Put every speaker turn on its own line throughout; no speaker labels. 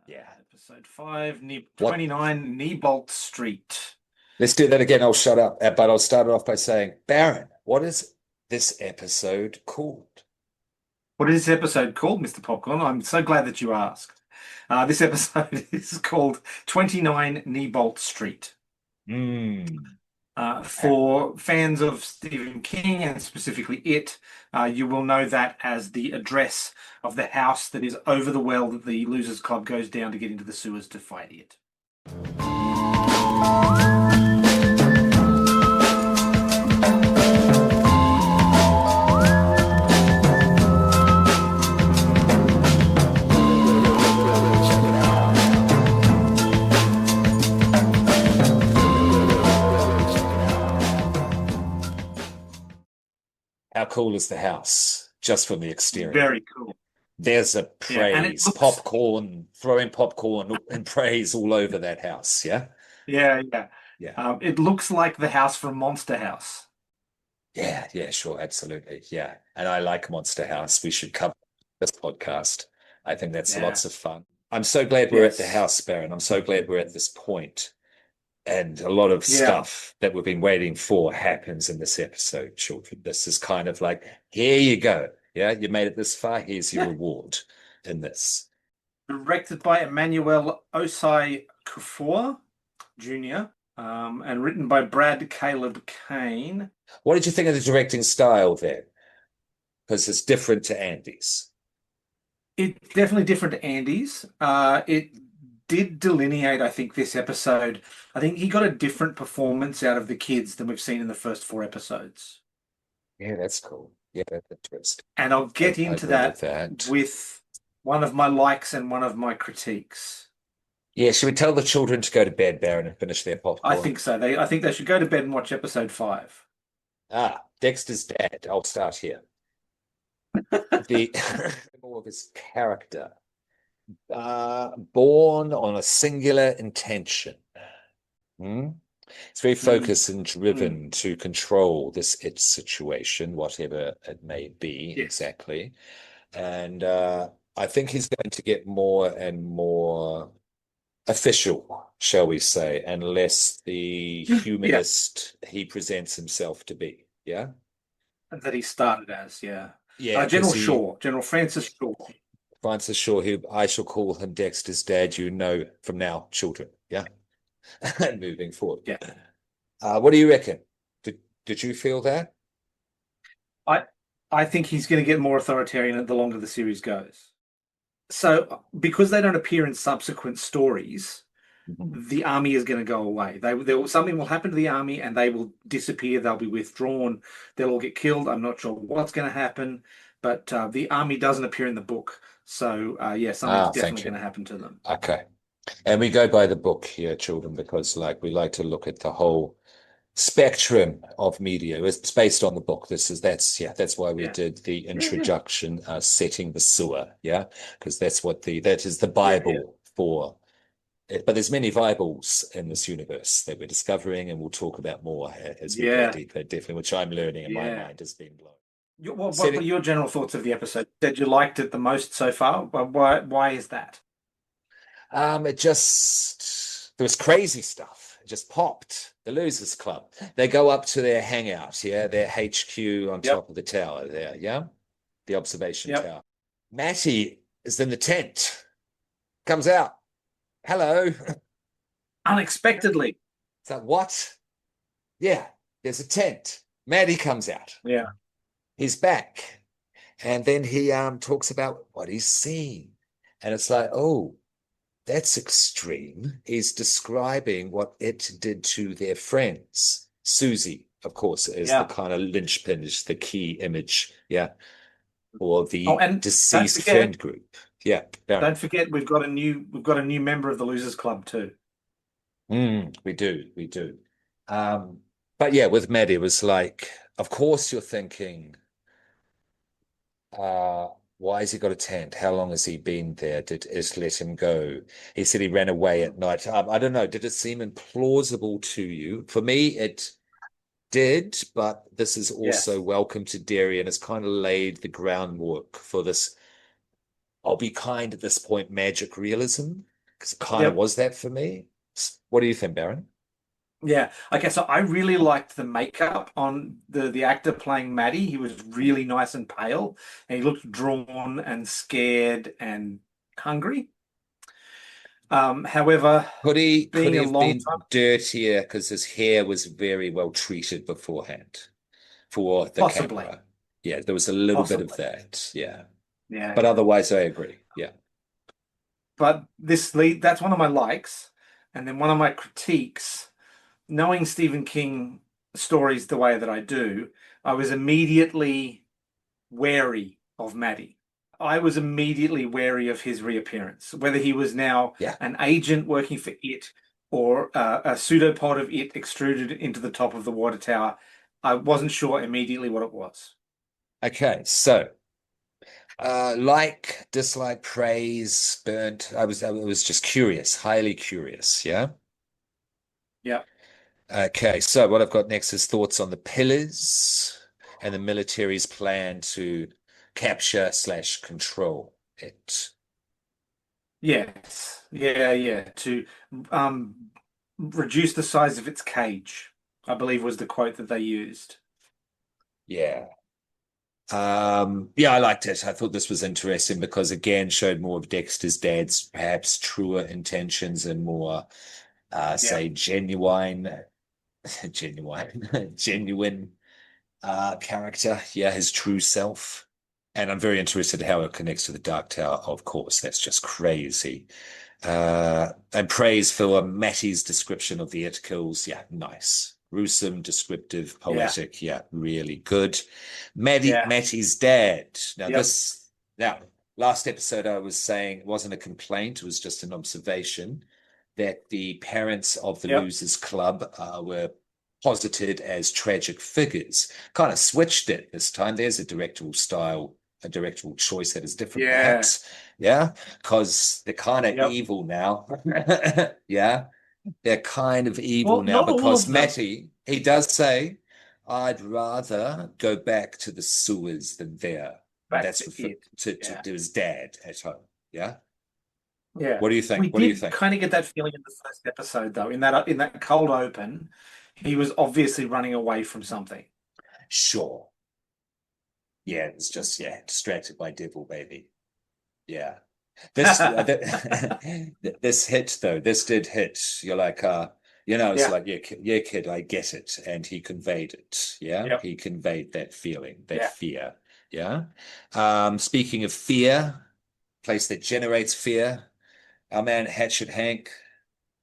Yeah, episode 5,
What?
29, Neibolt Street.
Let's do that again. I'll shut up, but I'll start it off by saying, Baron, what is this episode called?
What is this episode called, Mr. Popcorn? I'm so glad that you asked. This episode is called 29 Neibolt Street.
Hmm.
For fans of Stephen King and specifically It, you will know that as the address of the house that is over the well that the Losers Club goes down to get into the sewers to fight it.
How cool is the house? Just from the exterior.
Very cool.
There's a
Yeah, and it
praise,
looks,
popcorn, throwing popcorn and praise all over that house. Yeah.
yeah.
Yeah.
It looks like the house from Monster House.
Yeah. Yeah. Sure. Absolutely. Yeah. And I like Monster House. We should cover this podcast. I think that's
Yeah.
lots of fun. I'm so glad we're at the
Yes.
house, Baron. I'm so glad we're at this point. And a lot of
Yeah.
stuff that we've been waiting for happens in this episode, children. This is kind of like, here you go. Yeah, you made it this far. Here's your
Yeah.
reward in this.
Directed by Emmanuel Osai Kufuor Jr. And written by Brad Caleb Kane.
What did you think of the directing style then? Because it's different to Andy's.
It's definitely different to Andy's. It did delineate, I think, this episode. I think he got a different performance out of the kids than we've seen in the first 4 episodes.
Yeah, that's cool. Yeah, that's interesting.
And I'll get
I
into
agree with
that
that.
with one of my likes and one of my critiques.
Yeah, should we tell the children to go to bed, Baron, and finish their
I
popcorn?
think so. I think they should go to bed and watch episode 5.
Dexter's dad. I'll start here. The more of his character. Born on a singular intention. Hmm? It's very
Mm,
focused and
mm.
driven to control this it situation, whatever it may be
Yes.
exactly. And I think he's going to get more and more official, shall we say, and less the
Yeah.
humanist he presents himself to be. Yeah.
That he started as, yeah.
Yeah, because
General
he
Shaw, General Francis Shaw.
Francis Shaw, who I shall call him Dexter's dad, you know from now, children. Yeah. Moving forward.
Yeah.
What do you reckon? Did you feel that?
I I think he's going to get more authoritarian the longer the series goes. So, because they don't appear in subsequent stories,
Mhm.
the army is going to go away. Something will happen to the army and they will disappear. They'll be withdrawn. They'll all get killed. I'm not sure what's going to happen, but the army doesn't appear in the book. So, yeah, something's
Thank
definitely
you.
going to happen to them.
Okay. And we go by the book here, children, because like we like to look at the whole spectrum of media. It's based on the book. That's why we
Yeah.
did the
Yeah.
introduction, setting the sewer. Yeah, because that is the
Yeah.
Bible for it. But there's many Bibles in this universe that we're discovering, and we'll talk about more as we go
Yeah.
deeper, definitely, which I'm learning, and my
Yeah.
mind has been blown.
What were
Setting,
your general thoughts of the episode? Said you liked it the most so far. Why is that?
it just there was crazy stuff. It just popped. The Losers Club. They go up to their hangout, yeah, their HQ on
Yep.
top of the tower there, yeah, the observation
Yep.
tower. Matty is in the tent. Comes out. Hello.
Unexpectedly.
It's like, what? Yeah, there's a tent. Matty comes out.
Yeah.
He's back. And then he talks about what he's seen. And it's like, oh, that's extreme. He's describing what it did to their friends. Susie, of course, is the
Yeah.
kind of linchpin, is the key image, yeah, or
Oh,
the
and don't
deceased
forget,
friend group. Yeah, Baron.
don't forget, we've got a new member of the Losers Club too.
We do. But yeah, with Maddie, it was like, of course you're thinking, uh, why has he got a tent? How long has he been there? Did it let him go? He said he ran away at night. I don't know. Did it seem implausible to you? For me, it did, but this is also
Yes.
welcome to Derry and has kind of laid the groundwork for this. I'll be kind at this point, magic realism. because it kind of
Yep.
was that for me. What do you think, Baron?
Yeah. Okay, so I really liked the makeup on the actor playing Maddie. He was really nice and pale, and he looked drawn and scared and hungry. However,
Could
being
he
a
have
long
been
time,
dirtier because his hair was very well treated beforehand for the
possibly,
camera? Yeah, there was a little bit of
possibly.
that. Yeah.
Yeah,
But
yeah.
otherwise, I agree. Yeah.
But this lead, that's one of my likes. And then one of my critiques, knowing Stephen King stories the way that I do, I was immediately wary of Maddie. I was immediately wary of his reappearance, whether he was now
Yeah.
an agent working for it or a pseudopod of it extruded into the top of the water tower. I wasn't sure immediately what it was.
Okay. So, like, dislike, praise, burnt. I was just curious, highly curious. Yeah.
Yeah.
Okay. So, what I've got next is thoughts on the pillars and the military's plan to capture slash control it.
Yes. Yeah, yeah. To um reduce the size of its cage, I believe was the quote that they used.
Yeah. Yeah, I liked it. I thought this was interesting because again showed more of Dexter's dad's perhaps truer intentions and more
Yeah.
say genuine genuine character. Yeah, his true self. And I'm very interested in how it connects to the Dark Tower, of course. That's just crazy. And praise for Matty's description of the it kills. Yeah, nice. Gruesome, descriptive,
Yeah.
poetic. Yeah, really good.
Yeah.
Matty's dad.
Yep.
Now, last episode I was saying it wasn't a complaint, it was just an observation that the parents of the
Yep.
Losers Club were posited as tragic figures. Kind of switched it this time. There's a directorial choice that is different,
Yeah.
perhaps. Yeah, because they're kind of
Yep.
evil now. Yeah, they're kind of evil
Well,
now
not all
because
of them.
Matty, he does say, I'd rather go back to the sewers than there.
Back
That's
to
for,
it. Yeah.
to his dad at home. Yeah.
Yeah.
What do you think?
We
What do you
did
think?
kind of get that feeling in the first episode, though. In that cold open, he was obviously running away from something.
Sure. Yeah, it was just distracted by devil baby. Yeah. This this hit though. This did hit. You're like it's
Yeah.
like yeah, kid, I get it. And he conveyed it. Yeah.
Yep.
He conveyed that feeling, that
Yeah.
fear. Yeah. Speaking of fear, place that generates fear, our man Hatchet Hank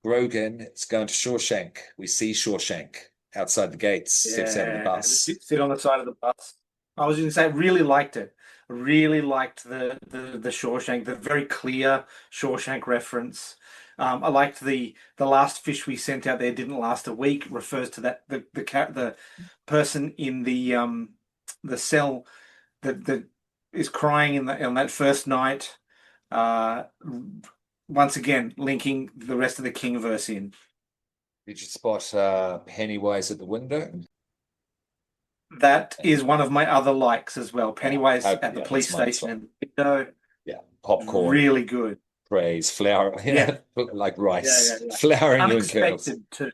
Grogan is going to Shawshank. We see Shawshank outside the gates, steps out of the
Yeah.
bus.
Sit on the side of the bus. I was going to say, really liked it. Really liked the Shawshank, the very clear Shawshank reference. I liked the last fish we sent out there didn't last a week. Refers to that the person in the cell that is crying on that first night. Uh, Once again, linking the rest of the King verse in.
Did you spot Pennywise at the window?
That is one of my other likes as well.
Yeah,
Pennywise at the
yeah,
police
that's mine as
station
well.
and the window,
Yeah, popcorn,
really good.
praise, flour,
Yeah,
like
yeah, yeah,
rice,
yeah.
flouring you and kernels.
Unexpected too.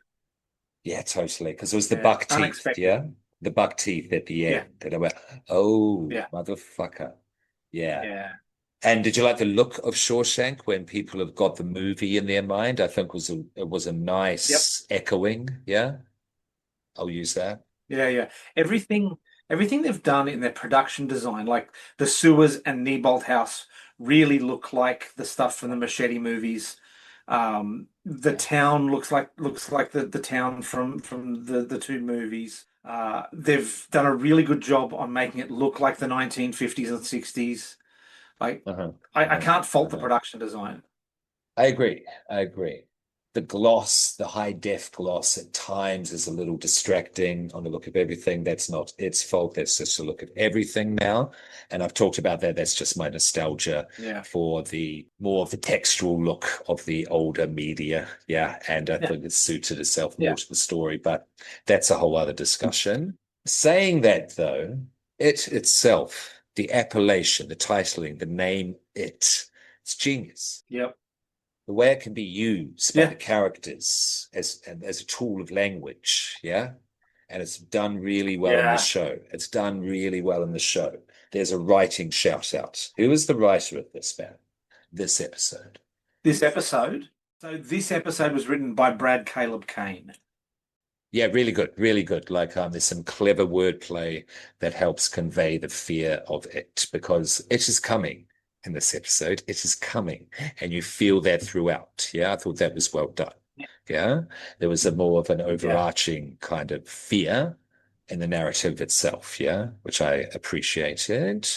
Yeah, totally. Because it was the
Yeah,
buck teeth.
unexpected.
Yeah, the buck teeth at the
Yeah,
end. That I went, oh,
yeah,
motherfucker. Yeah.
yeah,
And did you like the look of Shawshank when people have got the movie in their mind? I think it was a
yep,
nice echoing. Yeah, I'll use that.
yeah, yeah. Everything, everything they've done in their production design, like the sewers and Neibolt House, really look like the stuff from the Machete movies. The
Yeah.
town looks like the town from the two movies. They've done a really good job on making it look like the 1950s and 60s. Like
Uh-huh.
I
Uh-huh.
can't fault the
Uh-huh.
production design.
I agree. I agree. The gloss, the high def gloss at times is a little distracting on the look of everything. That's not its fault. That's just a look at everything now. And I've talked about that. That's just my nostalgia
Yeah.
for the more of the textual look of the older media. Yeah. And I
Yeah.
think it suited itself more
Yeah.
to the story, but that's a whole other discussion. Saying that though, it itself, the appellation, the titling, the name, it's genius.
Yep.
the way it can be used by
Yeah,
the characters as a tool of language, yeah. And it's done really well in the
yeah.
show. It's done really well in the show. There's a writing shout out. Who is the writer of this, man? This episode.
This episode. So this episode was written by Brad Caleb Kane.
Yeah, really good, really good. Like there's some clever wordplay that helps convey the fear of it because it is coming in this episode. It is coming, and you feel that throughout. Yeah, I thought that was well done. Yeah, there was a more of an
Yeah,
overarching kind of fear in the narrative itself. Yeah, which I appreciated.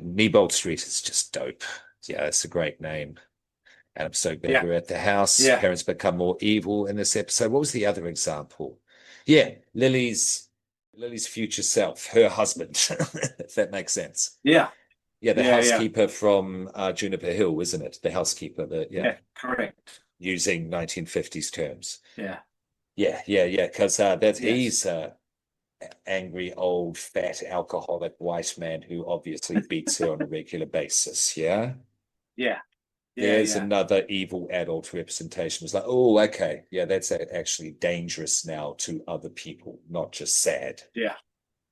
Neibolt Street is just dope. Yeah, it's a great name. And I'm so glad
yeah,
we're at the house.
yeah,
Parents become more evil in this episode. What was the other example? Yeah, Lily's future self, her husband, if that makes sense.
yeah,
Yeah, the
yeah, yeah,
housekeeper from Juniper Hill, isn't it? The housekeeper that, yeah,
yeah. Correct.
using 1950s terms.
Yeah.
Yeah, yeah, yeah, because that
Yes.
he's angry, old, fat, alcoholic white man who obviously beats her on a regular basis. Yeah.
Yeah. Yeah.
There's
Yeah.
another evil adult representation. It's like, oh, okay. Yeah, that's actually dangerous now to other people, not just sad.
Yeah.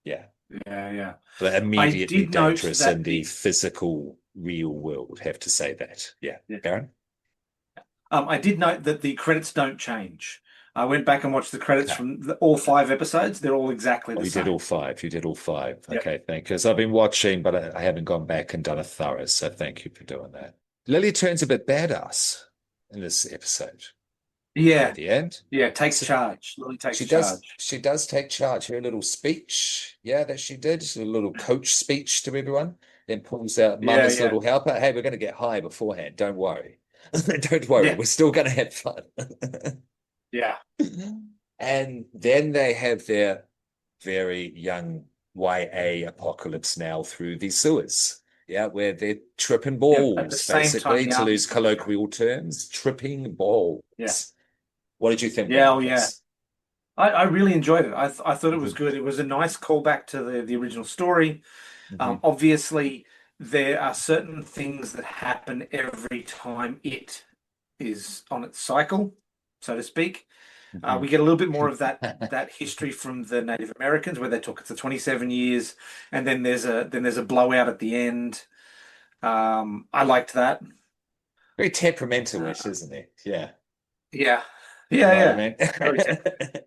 Yeah.
Yeah. Yeah.
But
I
immediately
did note
dangerous in
that
the
the
physical, real world, have to say that. Yeah.
yeah.
Aaron?
I did note that the credits don't change. I went back and watched the credits
Okay.
from all 5 episodes. They're all exactly
Oh,
the
you did all
same.
five. You did all five.
Yep.
Okay, thank you. Because I've been watching, but I haven't gone back and done a thorough. So thank you for doing that. Lily turns a bit badass in this episode
Yeah.
at the end.
Yeah. Takes
So
charge. Lily
she
takes
does
charge.
she does take charge. Her little speech, yeah, that she did, a little coach speech to everyone, then pulls out
Yeah.
Mama's
Yeah.
little helper. Hey, we're gonna get high beforehand. Don't worry. Don't worry,
Yeah.
we're still gonna have fun.
Yeah.
And then they have their very young YA apocalypse now through the sewers. Yeah, where they're tripping
Yeah. At the
balls,
same time,
basically,
the
to
army's
lose
coming through.
colloquial terms, tripping balls.
Yeah.
What did you think,
Yeah.
man,
Oh,
of
yeah.
this?
I really enjoyed it. I thought it was
Mhm,
good. It was a nice callback to the original story.
mhm,
Obviously, there are certain things that happen every time it is on its cycle, so to speak.
mhm.
We get a little bit more of that history from the Native Americans, where they talk it's the 27 years, and then there's a blowout at the end. I liked that.
Very temperamental-ish,
Uh,
isn't it? Yeah.
yeah,
You
yeah,
know what I
yeah.
mean?
Very temperamental.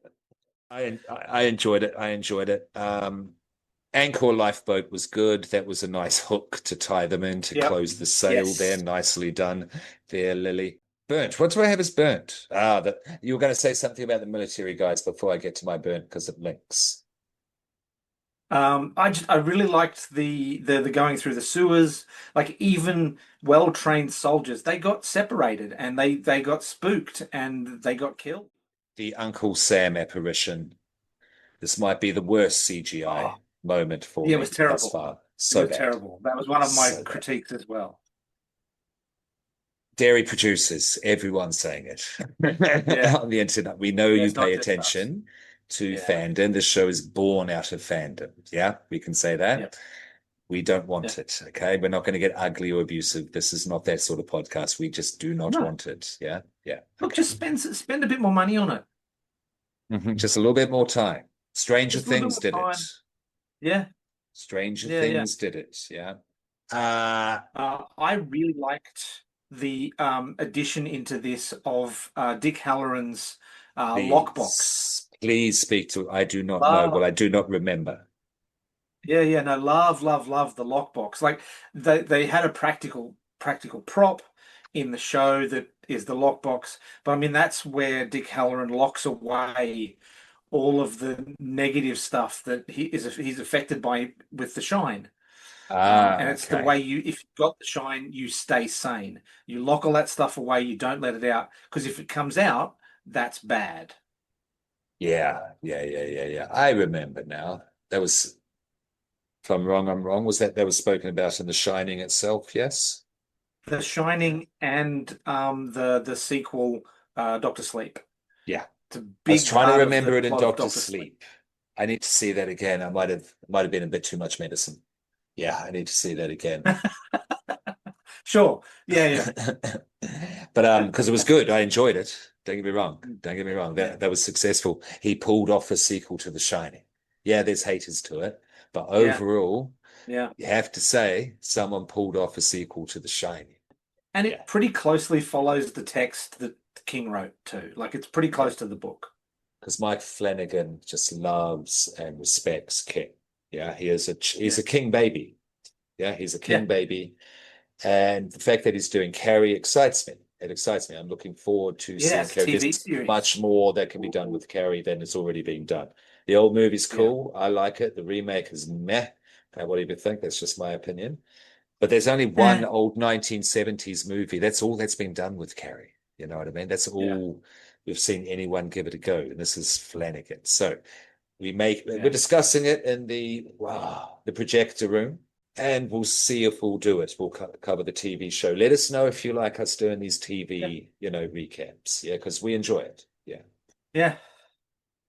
I enjoyed it. I enjoyed it. Anchor Lifeboat was good. That was a nice hook to tie them in to
Yep.
close the sail there.
Yes.
Nicely done there, Lily. Burnt. What do I have as burnt? You were going to say something about the military guys before I get to my burnt because it links.
I really liked the going through the sewers. Like even well-trained soldiers, they got separated and they got spooked and they got killed.
The Uncle Sam apparition. This might be the worst CGI
Oh,
moment for
yeah, it was
me thus
terrible.
far.
It
So
was
bad.
terrible. That was one of my
So bad.
critiques as well.
Dairy producers, everyone's saying it
Yeah,
on the internet. We know
yeah,
you
it's
pay
not just us.
attention to
Yeah,
fandom. The show is born out of fandom. Yeah, we can say that.
yep,
We don't
yeah.
want it. Okay. We're not going to get ugly or abusive. This is not that sort of podcast. We just do not
No,
want it. Yeah. Yeah.
look,
Okay.
just spend a bit more money on it.
Just a little bit more time. Stranger
Just a little
Things
bit
did
more
it.
time. Yeah,
Stranger
yeah, yeah.
Things did it. Yeah. Uh,
I really liked the addition into this of Dick Halloran's lockbox.
please speak to, I do not know. Well,
Love,
I do not remember.
yeah, yeah, no, love the lockbox. Like they had a practical prop in the show that is the lockbox, but I mean that's where Dick Halloran locks away all of the negative stuff that he's affected by with the shine. And it's the
Okay.
way if you've got the shine, you stay sane. You lock all that stuff away, you don't let it out, because if it comes out, that's bad.
Yeah, yeah, yeah, yeah, yeah. I remember now. That was, if I'm wrong, I'm wrong. Was that was spoken about in The Shining itself? Yes.
The Shining and the sequel, Doctor Sleep.
Yeah.
It's a
I was
big
trying to
part of the
remember it in
plot of
Doctor
Doctor Sleep.
Sleep. I need to see that again. Might have been a bit too much medicine. Yeah, I need to see that again.
Sure. Yeah, yeah.
But because it was good, I enjoyed it. Don't get me wrong.
Mm.
Don't get me wrong.
Yeah,
That was successful. He pulled off a sequel to The Shining. Yeah, there's haters to it, but
yeah,
overall,
yeah.
you have to say someone pulled off a sequel to The Shining.
And
Yeah,
it pretty closely follows the text that King wrote too. Like it's pretty
yeah.
close to the book.
Because Mike Flanagan just loves and respects King. Yeah, he's
Yeah,
a King baby. Yeah, he's a
yeah,
King baby. And the fact that he's doing Carrie excites me. It excites me. I'm looking forward to
yeah.
seeing
It's a
Carrie.
TV
There's
series.
much more that can be done with Carrie than is already being done. The old movie's
Yeah,
cool. I like it. The remake is meh. What do you think? That's just my opinion. But there's only one
eh,
old 1970s movie. That's all that's been done with Carrie. You know what I mean? That's
yeah,
all we've seen anyone give it a go. And this is Flanagan. So we're
yeah,
discussing it in the projector room, and we'll see if we'll do it. We'll cover the TV show. Let us know if you like us doing these
yeah,
TV, recaps. Yeah, because we enjoy it. Yeah.
yeah.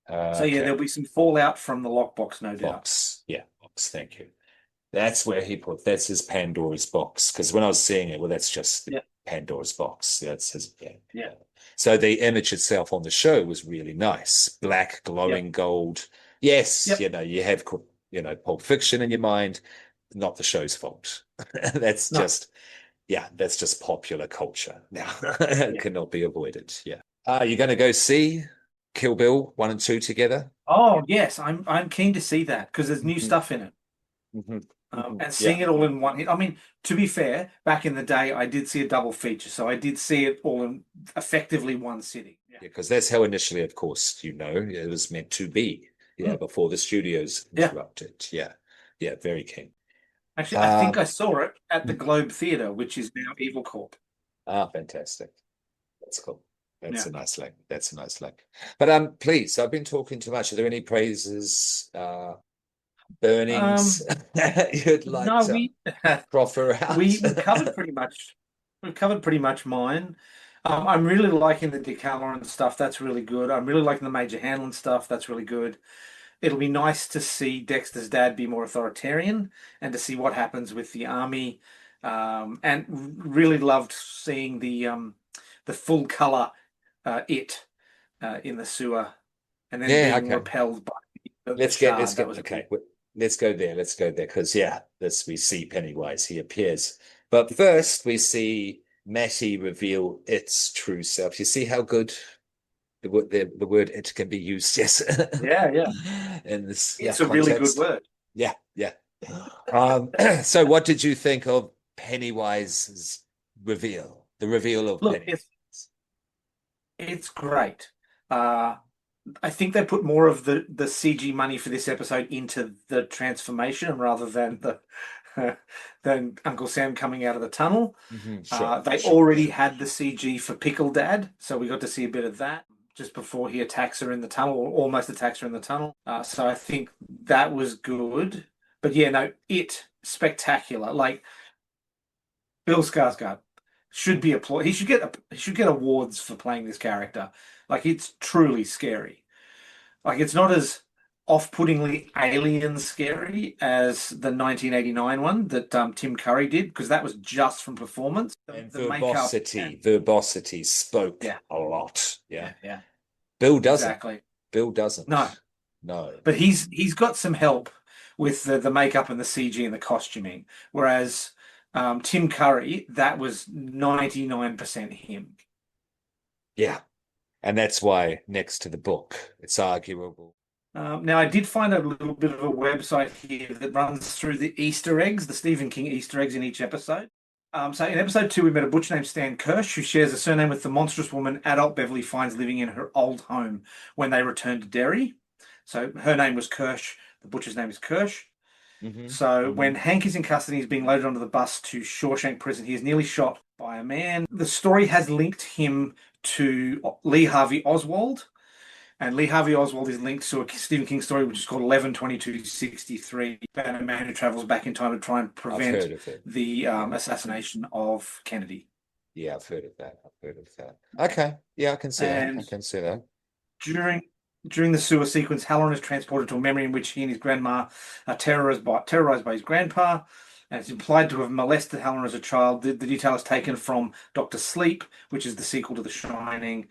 So yeah,
Okay.
there'll be some fallout from the lockbox, no doubt.
Box. Yeah, box. Thank you. That's his Pandora's box. Because when I was seeing it, well, that's just the
Yeah,
Pandora's box. That's his, yeah.
yeah,
Yeah. So the image itself on the show was really nice. Black,
yeah,
glowing gold. Yes,
yep.
you have, Pulp Fiction in your mind. Not the show's fault. That's
No,
just, yeah, that's just popular culture. Now, it
yeah.
cannot be avoided. Yeah. Are you going to go see Kill Bill 1 and 2 together?
Oh yes, I'm keen to see that because there's new
Hmm.
stuff in it.
Hmm. Hmm.
And
Yeah.
seeing it all in one hit. I mean, to be fair, back in the day, I did see a double feature, so I did see it all in effectively one sitting. Yeah.
Because that's how initially, of course, it was meant to be. Yeah,
Mm.
before the studios
Yeah.
interrupted. Yeah, yeah, very keen.
Actually, I think
Um,
I saw it at the Globe Theatre, which is now Evil Corp.
fantastic. That's cool. That's
Yeah.
a nice link. That's a nice link. But please, I've been talking too much. Are there any praises, burnings
Um,
you'd like
no,
to
we
proffer out?
we covered pretty much mine. I'm really liking the Dick Halloran stuff. That's really good. I'm really liking the Major Hanlon stuff. That's really good. It'll be nice to see Dexter's dad be more authoritarian and to see what happens with the army. And really loved seeing the full color in the sewer and then
Yeah,
being
okay.
repelled by the
Let's get
shard. That was
okay.
cool.
Let's go there. Let's go there because yeah, this we see Pennywise. He appears, but first we see Matty reveal its true self. You see how good the word "it" can be used. Yes,
Yeah, yeah.
in this
It's a really good
context.
word.
Yeah, yeah. So what did you think of Pennywise's reveal? The reveal of
Look,
Penny.
it's great. Uh, I think they put more of the CG money for this episode into the transformation rather than the than Uncle Sam coming out of the tunnel.
Sure,
They
sure,
already
sure.
had the CG for Pickle Dad, so we got to see a bit of that just before he attacks her in the tunnel, or almost attacks her in the tunnel. So I think that was good. But yeah, no, it spectacular. Like Bill Skarsgård should be applauded. He should get awards for playing this character. Like it's truly scary. Like it's not as off-puttingly alien scary as the 1989 one that Tim Curry did because that was just from performance.
And
The makeup
verbosity,
and
verbosity spoke
yeah,
a lot. Yeah.
yeah, yeah,
Bill doesn't.
exactly.
Bill doesn't.
No,
No.
but he's got some help with the makeup and the CG and the costuming, whereas Tim Curry, that was 99% him.
Yeah. And that's why next to the book, it's arguable.
Now, I did find a little bit of a website here that runs through the Easter eggs, the Stephen King Easter eggs in each episode. So in episode 2, we met a butcher named Stan Kirsch, who shares a surname with the monstrous woman adult Beverly finds living in her old home when they return to Derry. So her name was Kirsch. The butcher's name is Kirsch.
Hmm.
So
Hmm.
when Hank is in custody, he's being loaded onto the bus to Shawshank Prison. He is nearly shot by a man. The story has linked him to Lee Harvey Oswald, and Lee Harvey Oswald is linked to a Stephen King story which is called 11/22/63, about a man who travels back in time to try and
I've
prevent
heard of it.
the
Yeah.
assassination of Kennedy.
Yeah, I've heard of that. I've heard of that. Okay. Yeah, I can see that. I
And
can see that.
during during the sewer sequence, Halloran is transported to a memory in which he and his grandma are terrorized by his grandpa. and it's implied to have molested Helen as a child. The detail is taken from Doctor Sleep, which is the sequel to The Shining.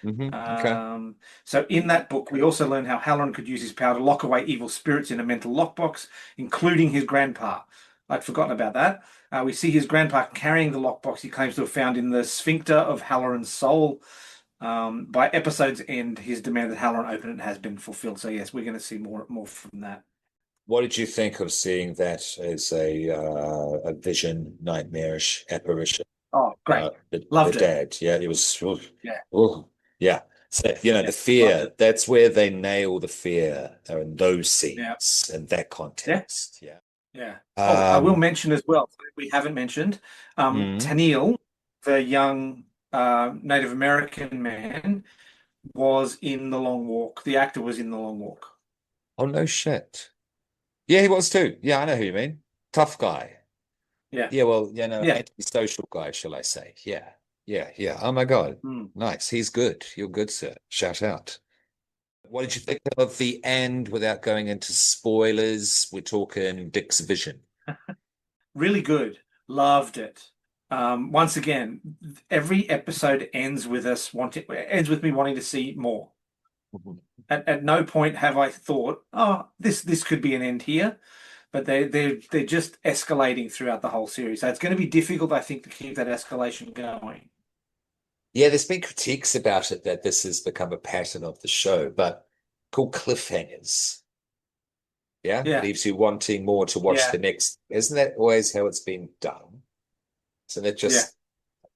Okay.
So in that book, we also learn how Halloran could use his power to lock away evil spirits in a mental lockbox, including his grandpa. I'd forgotten about that. We see his grandpa carrying the lockbox he claims to have found in the sphincter of Halloran's soul. By episode's end, his demand that Halloran open it has been fulfilled. So yes, we're going to see more from that.
What did you think of seeing that as a vision, nightmarish apparition?
Oh, great.
The
Loved it.
dad, yeah, it was,
Yeah.
yeah. So, you know,
Yeah.
the fear, that's where they nail the fear in those
Yeah.
scenes in that
Yeah.
context. Yeah.
Yeah. Oh, I will mention as well, we haven't mentioned,
Mm.
Tennille, the young Native American man, was in The Long Walk. The actor was in The Long Walk.
Oh, no shit. Yeah, he was too. Yeah, I know who you mean. Tough guy.
Yeah.
Yeah, well, you know,
Yeah.
antisocial guy, shall I say. Yeah. Yeah, yeah. Oh my God.
Mm.
Nice. He's good. You're good, sir. Shout out. What did you think of the end without going into spoilers? We're talking Dick's vision.
Really good. Loved it. Once again, every episode ends with me wanting to see more.
Mhm.
At no point have I thought, oh, this could be an end here. But they're just escalating throughout the whole series. So it's going to be difficult, I think, to keep that escalation going.
Yeah, there's been critiques about it that this has become a pattern of the show, but called cliffhangers. Yeah,
Yeah,
leaves you wanting more to watch
yeah,
the next. Isn't that always how it's been done? So that
yeah,
just,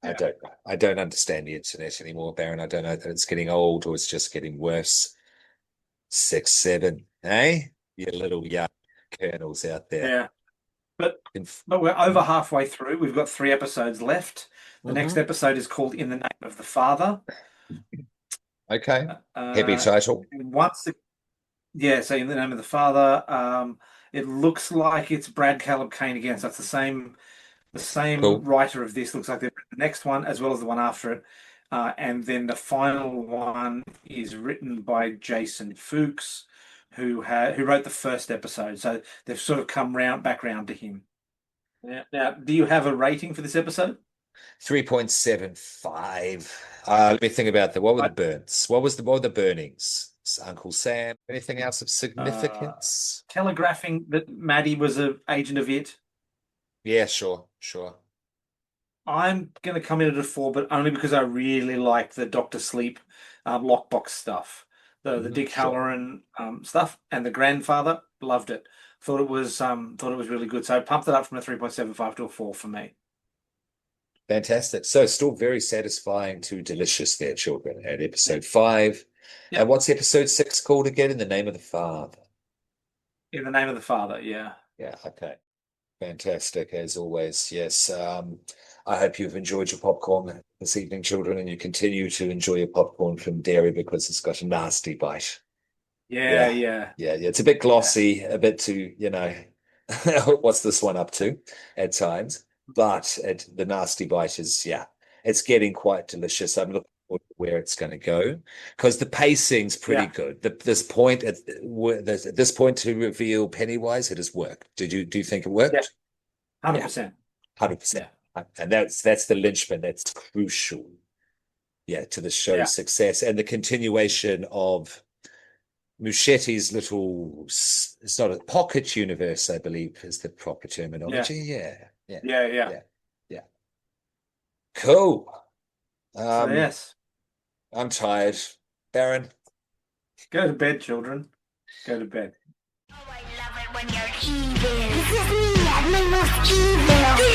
I
yeah.
don't know. I don't understand the internet anymore, Baron. I don't know that it's getting old or it's just getting worse. 6, 7, eh? You little young kernels out there.
Yeah. But
In,
but we're over halfway through. We've got 3 episodes left. The next
Mhm.
episode is called In the Name of the Father.
Okay. Heavy
Uh,
title.
once the Yeah, so In the Name of the Father. It looks like it's Brad Caleb Kane again. So it's the same
Cool.
writer of this. Looks like they've written the next one as well as the one after it. And then the final one is written by Jason Fuchs, who wrote the first episode. So they've sort of come back round to him. Now, do you have a rating for this episode?
3.75. Let me think about what were the
Right.
burns? What were the burnings? Uncle Sam, anything else of
Uh,
significance?
Telegraphing that Maddie was an agent of it.
Yeah, sure, sure.
I'm going to come in at a 4, but only because I really like the Doctor Sleep lockbox stuff, the Dick
Sure.
Halloran stuff, and the grandfather loved it. Thought it was really good. So I pumped it up from a 3.75 to a 4 for me.
Fantastic. So still very satisfying to delicious there, children, at episode 5. And
Yep.
what's episode 6 called again? In the Name of the Father.
In the Name of the Father. Yeah.
Yeah, okay. Fantastic, as always. Yes. I hope you've enjoyed your popcorn this evening, children, and you continue to enjoy your popcorn from Derry because it's got a nasty bite.
Yeah.
Yeah.
Yeah.
Yeah. Yeah. It's a bit
Yeah.
glossy, a bit too, what's this one up to at times? But the nasty bite is, yeah, it's getting quite delicious. I'm looking forward to where it's going to go because the pacing's pretty
Yeah.
good. This point to reveal Pennywise, it has worked. Do you think it
Yeah.
worked?
100%.
100%.
Yeah.
And that's the linchpin. That's crucial, yeah, to the
Yeah.
show's success and the continuation of Muschietti's little, it's not a pocket universe, I believe, is the proper
Yeah.
terminology. Yeah, yeah,
Yeah. Yeah.
yeah, yeah. Cool.
So
Um,
yes,
I'm tired. Baron,
go to bed, children. Go to bed.
Oh, I love it when you're evil. This is me at my most evil.